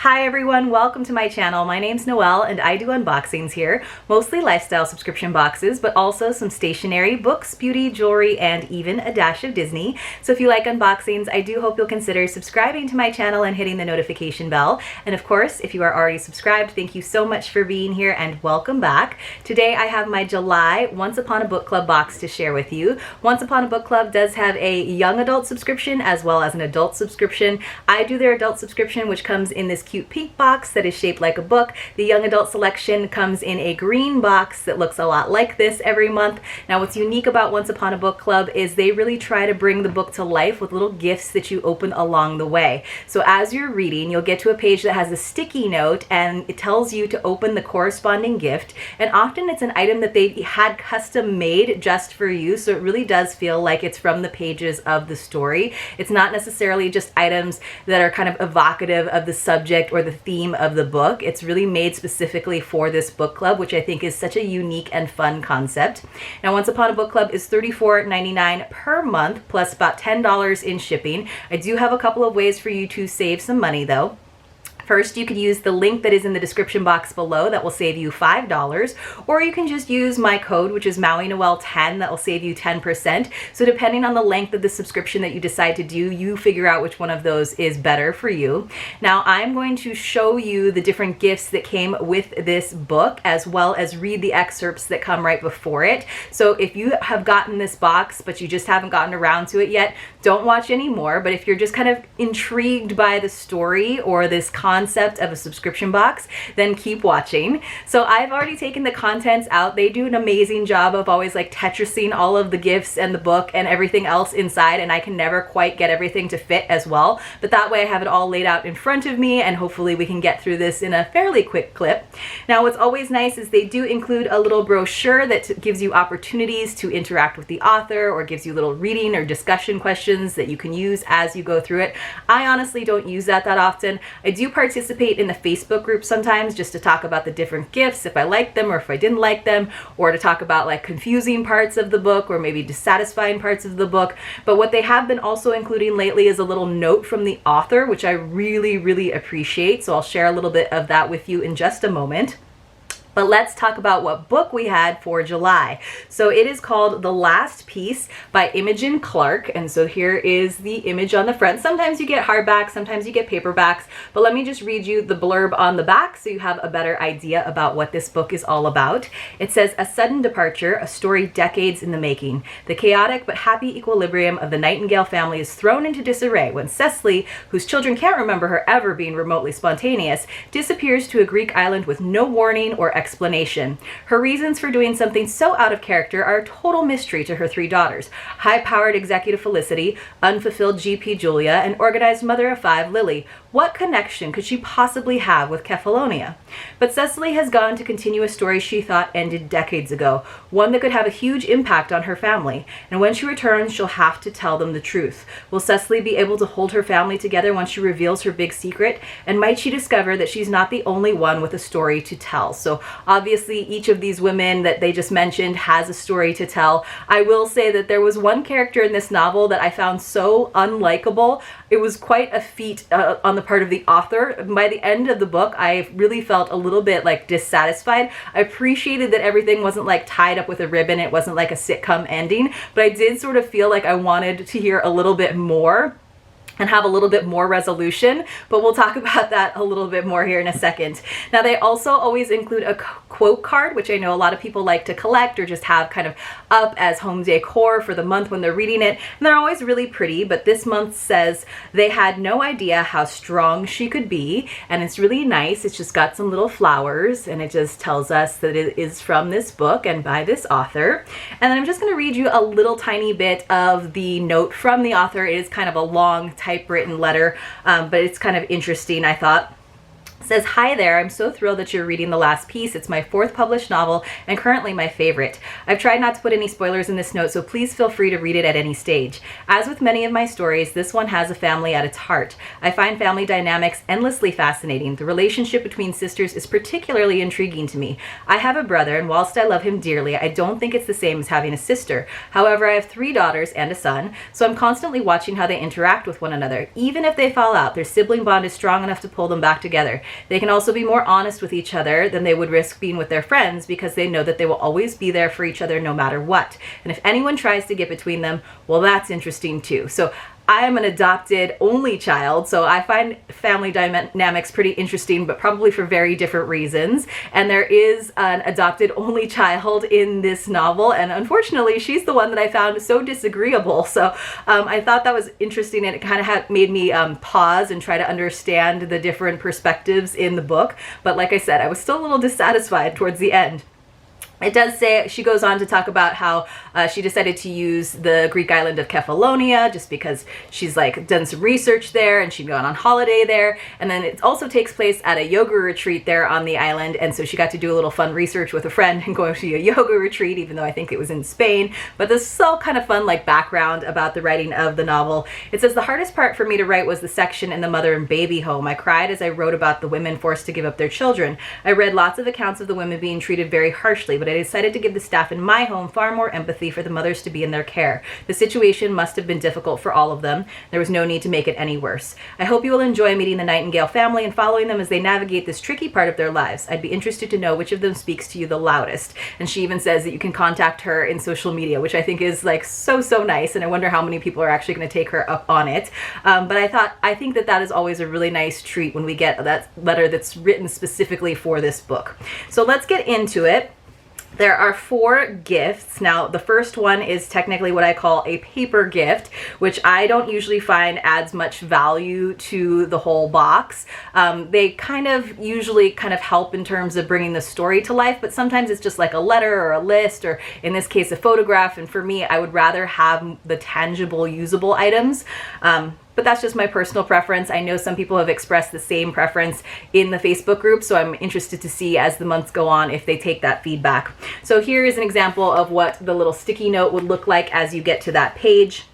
Hi everyone, welcome to my channel. My name's Noelle and I do unboxings here, mostly lifestyle subscription boxes, but also some stationery, books, beauty, jewelry, and even a dash of Disney. So if you like unboxings, I do hope you'll consider subscribing to my channel and hitting the notification bell. And of course, if you are already subscribed, thank you so much for being here and welcome back. Today I have my July Once Upon a Book Club box to share with you. Once Upon a Book Club does have a young adult subscription as well as an adult subscription. I do their adult subscription, which comes in this cute pink box that is shaped like a book. The young adult selection comes in a green box that looks a lot like this every month. Now what's unique about Once Upon a Book Club is they really try to bring the book to life with little gifts that you open along the way. So as you're reading, you'll get to a page that has a sticky note and it tells you to open the corresponding gift, and often it's an item that they had custom made just for you, so it really does feel like it's from the pages of the story. It's not necessarily just items that are kind of evocative of the subject or the theme of the book. It's really made specifically for this book club, which I think is such a unique and fun concept. Now, Once Upon a Book Club is $34.99 per month plus about $10 in shipping. I do have a couple of ways for you to save some money though. First, you could use the link that is in the description box below that will save you $5, or you can just use my code, which is mauinoel10, that will save you 10%. So depending on the length of the subscription that you decide to do, you figure out which one of those is better for you. Now, I'm going to show you the different gifts that came with this book, as well as read the excerpts that come right before it. So if you have gotten this box, but you just haven't gotten around to it yet, don't watch anymore. But if you're just kind of intrigued by the story or this concept of a subscription box, then keep watching. So I've already taken the contents out. They do an amazing job of always like Tetrising all of the gifts and the book and everything else inside, and I can never quite get everything to fit as well. But that way I have it all laid out in front of me, and hopefully we can get through this in a fairly quick clip. Now what's always nice is they do include a little brochure that gives you opportunities to interact with the author, or gives you little reading or discussion questions that you can use as you go through it. I honestly don't use that often. I do participate in the Facebook group sometimes just to talk about the different gifts, if I like them or if I didn't like them, or to talk about like confusing parts of the book or maybe dissatisfying parts of the book. But what they have been also including lately is a little note from the author, which I really appreciate. So I'll share a little bit of that with you in just a moment. But let's talk about what book we had for July. So it is called The Last Piece by Imogen Clark. And so here is the image on the front. Sometimes you get hardbacks, sometimes you get paperbacks, but let me just read you the blurb on the back so you have a better idea about what this book is all about. It says, "A sudden departure, a story decades in the making. The chaotic but happy equilibrium of the Nightingale family is thrown into disarray when Cecily, whose children can't remember her ever being remotely spontaneous, disappears to a Greek island with no warning or explanation. Her reasons for doing something so out of character are a total mystery to her three daughters: high-powered executive Felicity, unfulfilled GP Julia, and organized mother of five Lily. What connection could she possibly have with Kefalonia? But Cecily has gone to continue a story she thought ended decades ago, one that could have a huge impact on her family, and when she returns, she'll have to tell them the truth. Will Cecily be able to hold her family together once she reveals her big secret? And might she discover that she's not the only one with a story to tell?" So obviously each of these women that they just mentioned has a story to tell. I will say that there was one character in this novel that I found so unlikable. It was quite a feat on the part of the author. By the end of the book, I really felt a little bit like dissatisfied. I appreciated that everything wasn't like tied up with a ribbon. It wasn't like a sitcom ending, but I did sort of feel like I wanted to hear a little bit more and have a little bit more resolution, but we'll talk about that a little bit more here in a second. Now, they also always include a quote card, which I know a lot of people like to collect or just have kind of up as home decor for the month when they're reading it. And they're always really pretty, but this month says, "They had no idea how strong she could be." And it's really nice. It's just got some little flowers, and it just tells us that it is from this book and by this author. And then I'm just gonna read you a little tiny bit of the note from the author. It is kind of a long typewritten letter, but it's kind of interesting, I thought. Says, hi there, I'm so thrilled that you're reading the last piece. It's my 4th published novel and currently my favorite. I've tried not to put any spoilers in this note, so please feel free to read it at any stage. As with many of my stories, this one has a family at its heart. I find family dynamics endlessly fascinating. The relationship between sisters is particularly intriguing to me. I have a brother, and whilst I love him dearly, I don't think it's the same as having a sister. However, I have 3 daughters and a son, so I'm constantly watching how they interact with one another. Even if they fall out, their sibling bond is strong enough to pull them back together. They can also be more honest with each other than they would risk being with their friends because they know that they will always be there for each other no matter what. And if anyone tries to get between them, well, that's interesting too. So I am an adopted only child, so I find family dynamics pretty interesting, but probably for very different reasons. And there is an adopted only child in this novel, and unfortunately, she's the one that I found so disagreeable. So I thought that was interesting, and it kind of made me pause and try to understand the different perspectives in the book. But like I said, I was still a little dissatisfied towards the end. It does say, she goes on to talk about how she decided to use the Greek island of Kefalonia just because she's like done some research there and she'd gone on holiday there. And then it also takes place at a yoga retreat there on the island. And so she got to do a little fun research with a friend and going to a yoga retreat, even though I think it was in Spain. But this is all kind of fun, like background about the writing of the novel. It says, the hardest part for me to write was the section in the mother and baby home. I cried as I wrote about the women forced to give up their children. I read lots of accounts of the women being treated very harshly, but I decided to give the staff in my home far more empathy for the mothers to be in their care. The situation must have been difficult for all of them. There was no need to make it any worse. I hope you will enjoy meeting the Nightingale family and following them as they navigate this tricky part of their lives. I'd be interested to know which of them speaks to you the loudest. And she even says that you can contact her in social media, which I think is like so nice. And I wonder how many people are actually going to take her up on it. But I think that is always a really nice treat when we get that letter that's written specifically for this book. So let's get into it. There are 4 gifts. Now, the first one is technically what I call a paper gift, which I don't usually find adds much value to the whole box. They usually help in terms of bringing the story to life, but sometimes it's just like a letter or a list, or in this case, a photograph. And for me, I would rather have the tangible, usable items. But that's just my personal preference. I know some people have expressed the same preference in the Facebook group, so I'm interested to see as the months go on if they take that feedback. So here is an example of what the little sticky note would look like as you get to that page.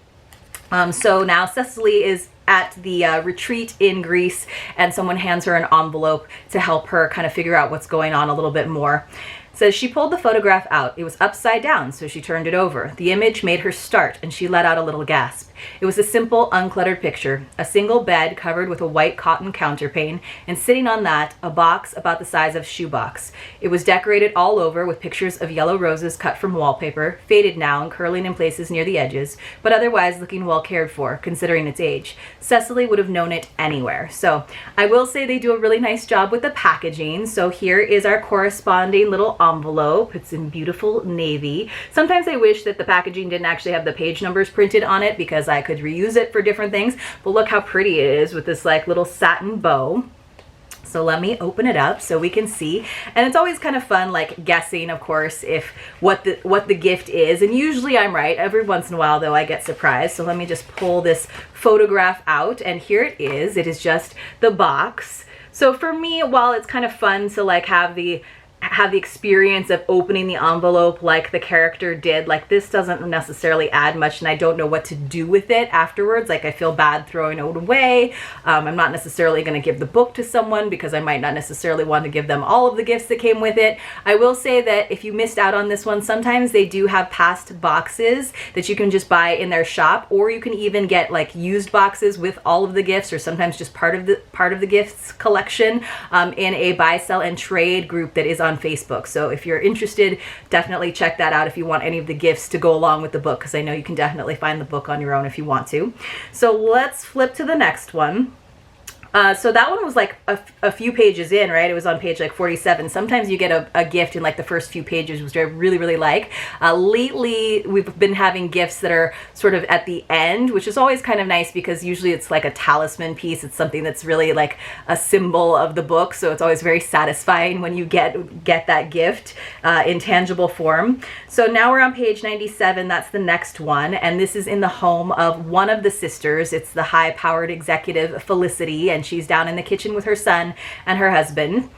So now Cecily is at the retreat in Greece, and someone hands her an envelope to help her kind of figure out what's going on a little bit more. It says she pulled the photograph out. It was upside down, so she turned it over. The image made her start, and she let out a little gasp. It was a simple, uncluttered picture. A single bed covered with a white cotton counterpane, and sitting on that, a box about the size of a shoebox. It was decorated all over with pictures of yellow roses cut from wallpaper, faded now and curling in places near the edges, but otherwise looking well cared for, considering its age. Cecily would have known it anywhere. So I will say they do a really nice job with the packaging. So here is our corresponding little envelope. It's in beautiful navy. Sometimes I wish that the packaging didn't actually have the page numbers printed on it because I could reuse it for different things, but look how pretty it is with this like little satin bow. So let me open it up so we can see. And it's always kind of fun, like guessing, of course, if what the gift is. And usually I'm right. Every once in a while, though, I get surprised. So let me just pull this photograph out, and here it is. It is just the box. So for me, while it's kind of fun to like have the experience of opening the envelope like the character did, like this doesn't necessarily add much, and I don't know what to do with it afterwards. Like I feel bad throwing it away. I'm not necessarily going to give the book to someone because I might not necessarily want to give them all of the gifts that came with it. I will say that if you missed out on this one, sometimes they do have past boxes that you can just buy in their shop, or you can even get like used boxes with all of the gifts, or sometimes just part of the gifts collection in a buy, sell, and trade group that is on Facebook. So if you're interested, definitely check that out if you want any of the gifts to go along with the book, because I know you can definitely find the book on your own if you want to. So let's flip to the next one. So that one was like a few pages in, right? It was on page like 47. Sometimes you get a gift in like the first few pages, which I really like. Lately, we've been having gifts that are sort of at the end, which is always kind of nice because usually it's like a talisman piece. It's something that's really like a symbol of the book. So it's always very satisfying when you get that gift in tangible form. So now we're on page 97. That's the next one. And this is in the home of one of the sisters. It's the high-powered executive Felicity, and and she's down in the kitchen with her son and her husband.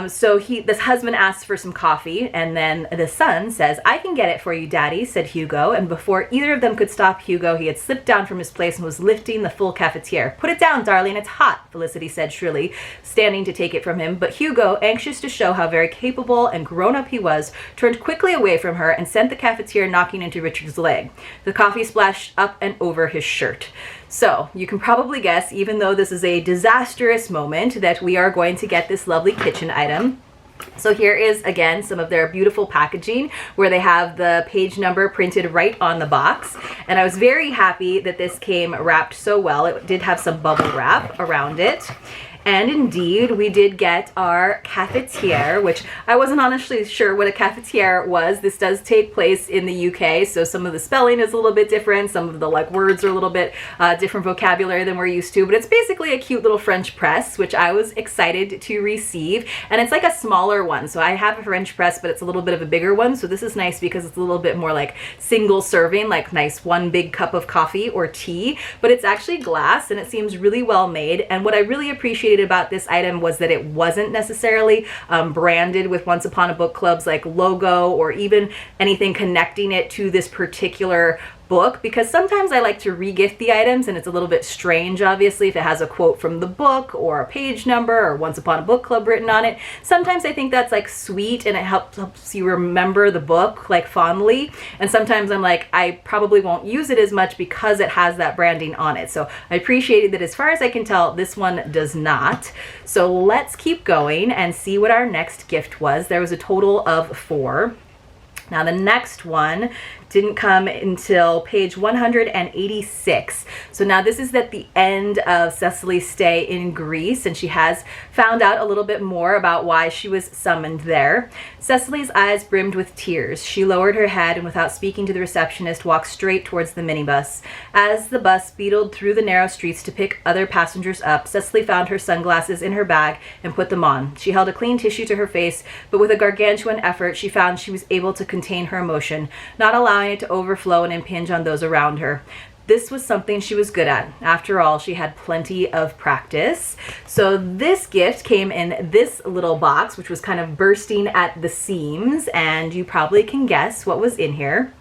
So this husband asks for some coffee, and then the son says, "I can get it for you, Daddy," said Hugo. And before either of them could stop Hugo, he had slipped down from his place and was lifting the full cafetiere. "Put it down, darling, it's hot," Felicity said shrilly, standing to take it from him. But Hugo, anxious to show how very capable and grown-up he was, turned quickly away from her and sent the cafetiere knocking into Richard's leg. The coffee splashed up and over his shirt. So you can probably guess, even though this is a disastrous moment, that we are going to get this lovely kitchen item. So here is, again, some of their beautiful packaging where they have the page number printed right on the box. And I was very happy that this came wrapped so well. It did have some bubble wrap around it. And indeed, we did get our cafetiere, which I wasn't honestly sure what a cafetiere was. This does take place in the UK, so some of the spelling is a little bit different. Some of the words are a little bit different vocabulary than we're used to. But it's basically a cute little French press, which I was excited to receive. And it's like a smaller one. So I have a French press, but it's a little bit of a bigger one. So this is nice because it's a little bit more like single serving, like nice one big cup of coffee or tea. But it's actually glass, and it seems really well made. And what I really appreciated about this item was that it wasn't necessarily branded with Once Upon a Book Club's logo or even anything connecting it to this particular book, because sometimes I like to regift the items and it's a little bit strange, obviously, if it has a quote from the book or a page number or Once Upon a Book Club written on it. Sometimes I think that's sweet and it helps you remember the book fondly, and sometimes I'm I probably won't use it as much because it has that branding on it. So I appreciated that. As far as I can tell, this one does not. So let's keep going and see what our next gift was. There was a total of 4. Now the next one didn't come until page 186. So now this is at the end of Cecily's stay in Greece, and she has found out a little bit more about why she was summoned there. Cecily's eyes brimmed with tears. She lowered her head and, without speaking to the receptionist, walked straight towards the minibus. As the bus speeded through the narrow streets to pick other passengers up, Cecily found her sunglasses in her bag and put them on. She held a clean tissue to her face, but with a gargantuan effort, she found she was able to contain her emotion, not allowing it to overflow and impinge on those around her. This was something she was good at. After all, she had plenty of practice. So this gift came in this little box, which was kind of bursting at the seams, and you probably can guess what was in here.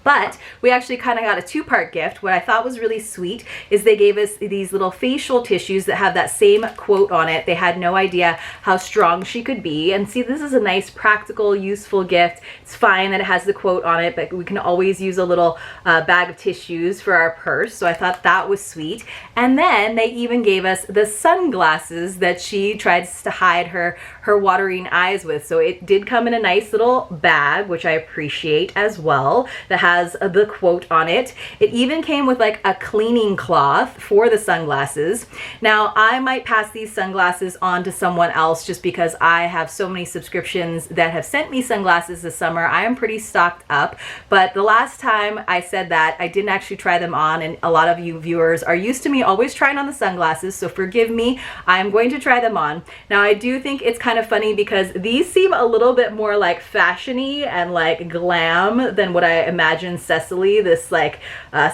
But we actually kind of got a 2-part gift. What I thought was really sweet is they gave us these little facial tissues that have that same quote on it. They had no idea how strong she could be. And see, this is a nice, practical, useful gift. It's fine that it has the quote on it, but we can always use a little bag of tissues for our purse. So I thought that was sweet. And then they even gave us the sunglasses that she tries to hide her watering eyes with. So it did come in a nice little bag, which I appreciate as well, that has the quote on it. It even came with a cleaning cloth for the sunglasses. Now, I might pass these sunglasses on to someone else just because I have so many subscriptions that have sent me sunglasses this summer. I am pretty stocked up, but the last time I said that, I didn't actually try them on, and a lot of you viewers are used to me always trying on the sunglasses, so forgive me. I'm going to try them on. Now, I do think it's kind of funny because these seem a little bit more fashion-y and glam than what I imagine Cecily, this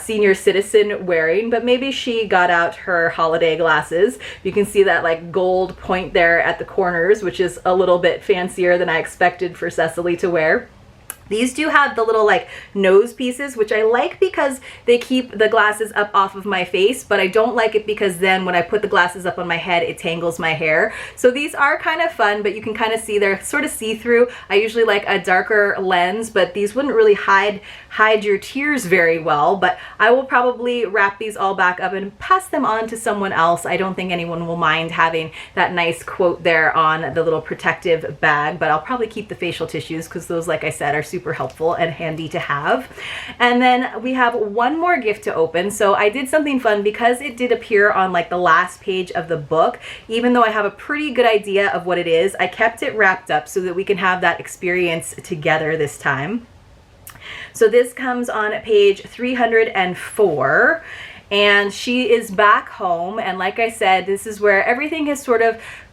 senior citizen, wearing, but maybe she got out her holiday glasses. You can see that gold point there at the corners, which is a little bit fancier than I expected for Cecily to wear. These do have the little nose pieces, which I like because they keep the glasses up off of my face, but I don't like it because then when I put the glasses up on my head, it tangles my hair. So these are kind of fun, but you can kind of see they're sort of see-through. I usually like a darker lens, but these wouldn't really hide your tears very well, but I will probably wrap these all back up and pass them on to someone else. I don't think anyone will mind having that nice quote there on the little protective bag, but I'll probably keep the facial tissues because those, like I said, are super helpful and handy to have. And then we have one more gift to open. So I did something fun because it did appear on the last page of the book. Even though I have a pretty good idea of what it is, I kept it wrapped up so that we can have that experience together this time. So this comes on page 304, and she is back home, and like I said, this is where everything has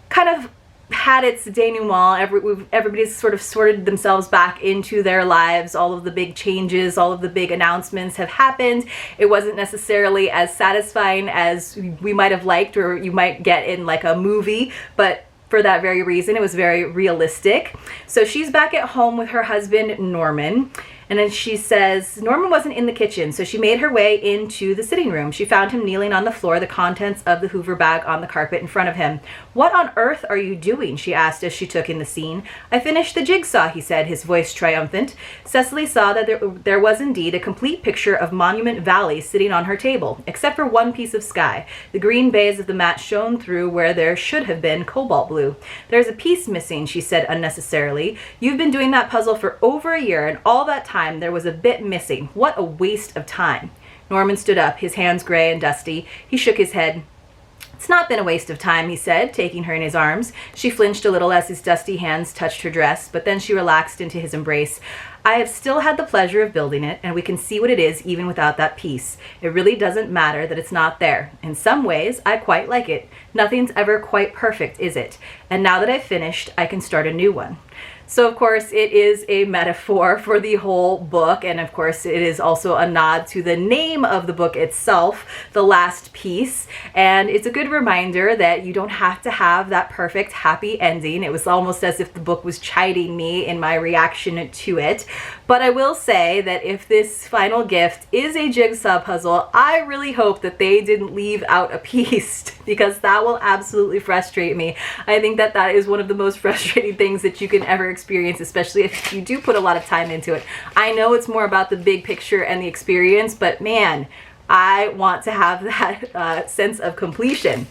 kind of had its denouement. Everybody's sort of sorted themselves back into their lives. All of the big changes, all of the big announcements have happened. It wasn't necessarily as satisfying as we might have liked, or you might get in like a movie, but for that very reason, it was very realistic. So she's back at home with her husband, Norman. And then she says, Norman wasn't in the kitchen, so she made her way into the sitting room. She found him kneeling on the floor, the contents of the Hoover bag on the carpet in front of him. "What on earth are you doing?" she asked as she took in the scene. "I finished the jigsaw," he said, his voice triumphant. Cecily saw that there was indeed a complete picture of Monument Valley sitting on her table, except for one piece of sky. The green bays of the mat shone through where there should have been cobalt blue. "There's a piece missing," she said unnecessarily. "You've been doing that puzzle for over a year, and all that time there was a bit missing. What a waste of time." Norman stood up, his hands gray and dusty. He shook his head. "It's not been a waste of time," he said, taking her in his arms. She flinched a little as his dusty hands touched her dress, but then she relaxed into his embrace. "I have still had the pleasure of building it, and we can see what it is even without that piece. It really doesn't matter that it's not there. In some ways, I quite like it. Nothing's ever quite perfect, is it? And now that I've finished, I can start a new one." So of course it is a metaphor for the whole book, and of course it is also a nod to the name of the book itself, The Last Piece, and it's a good reminder that you don't have to have that perfect happy ending. It was almost as if the book was chiding me in my reaction to it, but I will say that if this final gift is a jigsaw puzzle, I really hope that they didn't leave out a piece, because that will absolutely frustrate me. I think that that is one of the most frustrating things that you can ever experience, especially if you do put a lot of time into it. I know it's more about the big picture and the experience, but man, I want to have that sense of completion.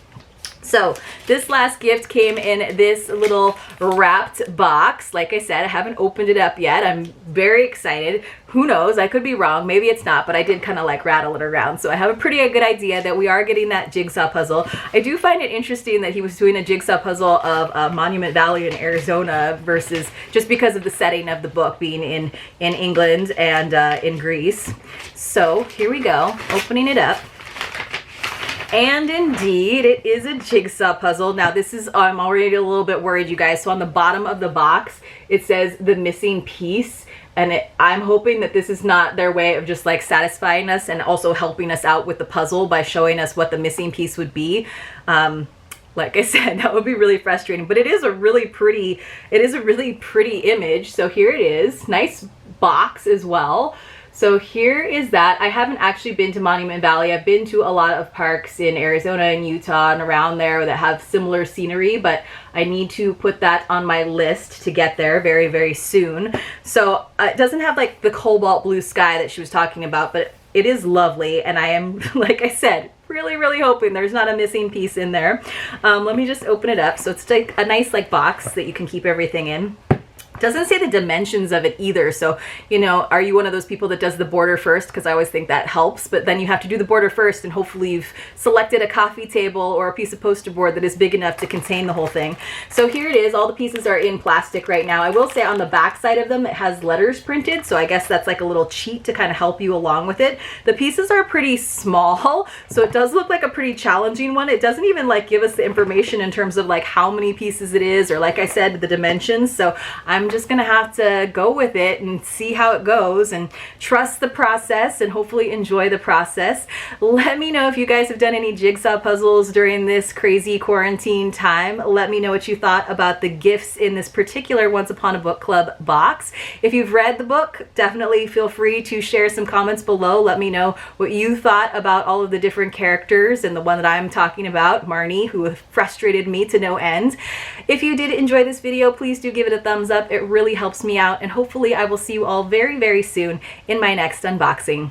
So this last gift came in this little wrapped box. Like I said, I haven't opened it up yet. I'm very excited. Who knows? I could be wrong. Maybe it's not, but I did kind of like rattle it around. So I have a pretty good idea that we are getting that jigsaw puzzle. I do find it interesting that he was doing a jigsaw puzzle of Monument Valley in Arizona versus just because of the setting of the book being in England and in Greece. So here we go, opening it up. And indeed, it is a jigsaw puzzle. Now this is, I'm already a little bit worried, you guys. So on the bottom of the box, it says the missing piece. And I'm hoping that this is not their way of just like satisfying us and also helping us out with the puzzle by showing us what the missing piece would be. Like I said, that would be really frustrating, but it is a really pretty image. So here it is, nice box as well. So here is that. I haven't actually been to Monument Valley. I've been to a lot of parks in Arizona and Utah and around there that have similar scenery, but I need to put that on my list to get there very, very soon. So it doesn't have like the cobalt blue sky that she was talking about, but it is lovely. And I am, like I said, really hoping there's not a missing piece in there. Let me just open it up. So it's like a nice like box that you can keep everything in. Doesn't say the dimensions of it either, so you know, are you one of those people that does the border first? Because I always think that helps, but then you have to do the border first, and hopefully you've selected a coffee table or a piece of poster board that is big enough to contain the whole thing. So here it is. All the pieces are in plastic right now. I will say on the back side of them it has letters printed, so I guess that's like a little cheat to kind of help you along with it. The pieces are pretty small, so it does look like a pretty challenging one. It doesn't even like give us the information in terms of like how many pieces it is, or like I said, the dimensions. So I'm just gonna have to go with it and see how it goes and trust the process and hopefully enjoy the process. Let me know if you guys have done any jigsaw puzzles during this crazy quarantine time. Let me know what you thought about the gifts in this particular Once Upon a Book Club box. If you've read the book, definitely feel free to share some comments below. Let me know what you thought about all of the different characters and the one that I'm talking about, Marnie, who frustrated me to no end. If you did enjoy this video, please do give it a thumbs up. It really helps me out, and hopefully I will see you all very, very soon in my next unboxing.